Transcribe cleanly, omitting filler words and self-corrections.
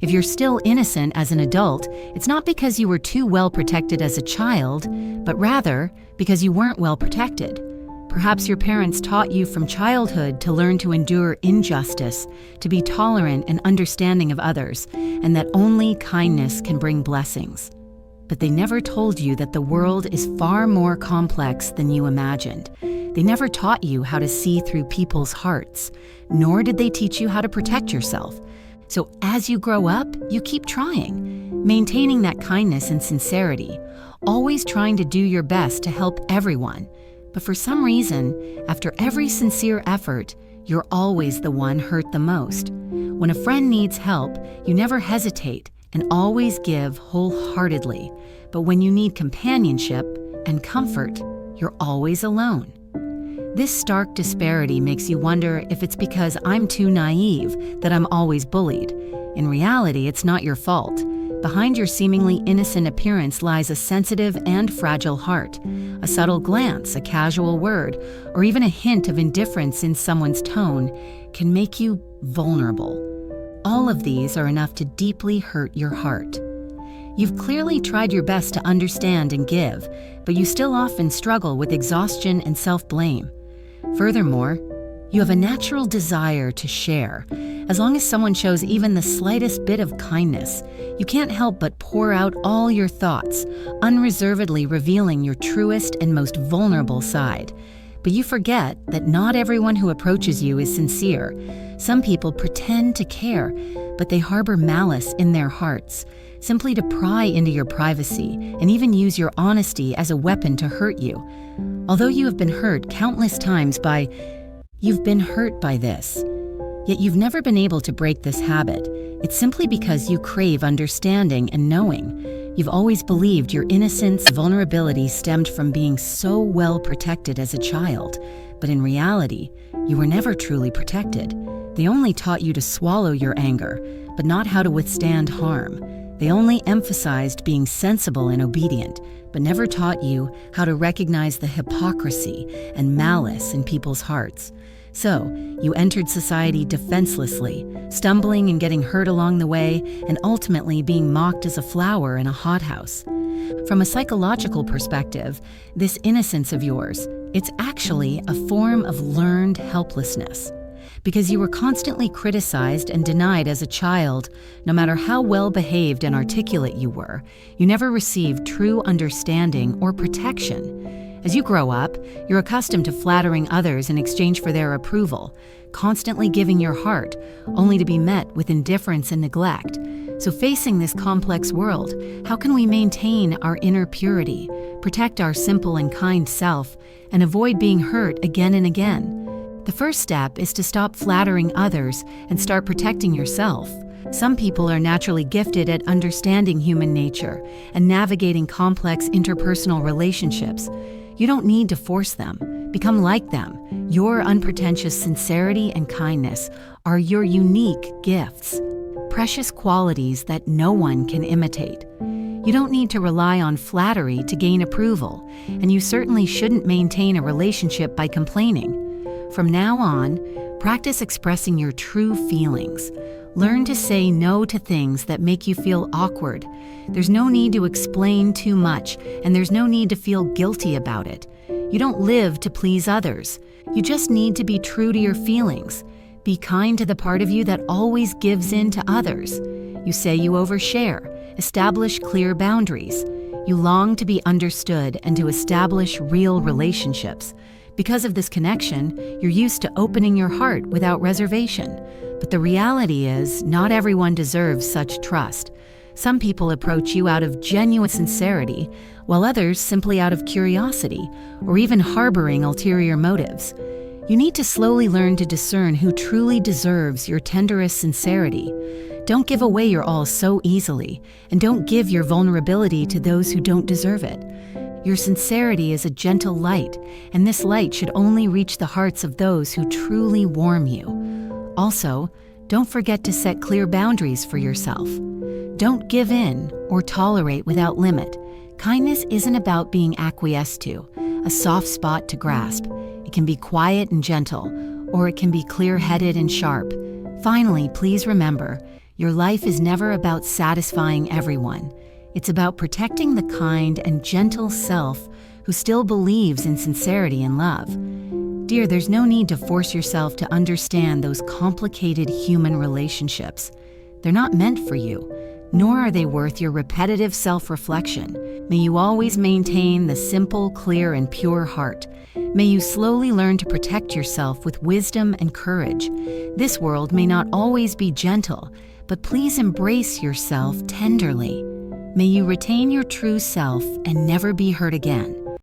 If you're still innocent as an adult, it's not because you were too well protected as a child, but rather because you weren't well protected. Perhaps your parents taught you from childhood to learn to endure injustice, to be tolerant and understanding of others, and that only kindness can bring blessings. But they never told you that the world is far more complex than you imagined. They never taught you how to see through people's hearts, nor did they teach you how to protect yourself. So as you grow up, you keep trying, maintaining that kindness and sincerity, always trying to do your best to help everyone. But for some reason, after every sincere effort, you're always the one hurt the most. When a friend needs help, you never hesitate and always give wholeheartedly. But when you need companionship and comfort, you're always alone. This stark disparity makes you wonder if it's because I'm too naive that I'm always bullied. In reality, it's not your fault. Behind your seemingly innocent appearance lies a sensitive and fragile heart. A subtle glance, a casual word, or even a hint of indifference in someone's tone can make you vulnerable. All of these are enough to deeply hurt your heart. You've clearly tried your best to understand and give, but you still often struggle with exhaustion and self-blame. Furthermore, you have a natural desire to share. As long as someone shows even the slightest bit of kindness, you can't help but pour out all your thoughts, unreservedly revealing your truest and most vulnerable side. But you forget that not everyone who approaches you is sincere. Some people pretend to care, but they harbor malice in their hearts, simply to pry into your privacy and even use your honesty as a weapon to hurt you. Although you have been hurt countless times you've been hurt by this, yet you've never been able to break this habit. It's simply because you crave understanding and knowing. You've always believed your innocence, vulnerability stemmed from being so well protected as a child, but in reality, you were never truly protected. They only taught you to swallow your anger, but not how to withstand harm. They only emphasized being sensible and obedient, but never taught you how to recognize the hypocrisy and malice in people's hearts. So, you entered society defenselessly, stumbling and getting hurt along the way, and ultimately being mocked as a flower in a hothouse. From a psychological perspective, this innocence of yours, it's actually a form of learned helplessness. Because you were constantly criticized and denied as a child, no matter how well behaved and articulate you were, you never received true understanding or protection. As you grow up, you're accustomed to flattering others in exchange for their approval, constantly giving your heart, only to be met with indifference and neglect. So facing this complex world, how can we maintain our inner purity, protect our simple and kind self, and avoid being hurt again and again? The first step is to stop flattering others and start protecting yourself. Some people are naturally gifted at understanding human nature and navigating complex interpersonal relationships. You don't need to force them. Become like them. Your unpretentious sincerity and kindness are your unique gifts, precious qualities that no one can imitate. You don't need to rely on flattery to gain approval, and you certainly shouldn't maintain a relationship by complaining. From now on, practice expressing your true feelings. Learn to say no to things that make you feel awkward. There's no need to explain too much, and there's no need to feel guilty about it. You don't live to please others. You just need to be true to your feelings. Be kind to the part of you that always gives in to others. You say you overshare. Establish clear boundaries. You long to be understood and to establish real relationships. Because of this connection, you're used to opening your heart without reservation. But the reality is, not everyone deserves such trust. Some people approach you out of genuine sincerity, while others simply out of curiosity, or even harboring ulterior motives. You need to slowly learn to discern who truly deserves your tenderest sincerity. Don't give away your all so easily, and don't give your vulnerability to those who don't deserve it. Your sincerity is a gentle light, and this light should only reach the hearts of those who truly warm you. Also, don't forget to set clear boundaries for yourself. Don't give in or tolerate without limit. Kindness isn't about being acquiesced to, a soft spot to grasp. It can be quiet and gentle, or it can be clear-headed and sharp. Finally, please remember, Your life is never about satisfying everyone. It's about protecting the kind and gentle self who still believes in sincerity and love. Dear, there's no need to force yourself to understand those complicated human relationships. They're not meant for you, nor are they worth your repetitive self-reflection. May you always maintain the simple, clear, and pure heart. May you slowly learn to protect yourself with wisdom and courage. This world may not always be gentle, but please embrace yourself tenderly. May you retain your true self and never be hurt again.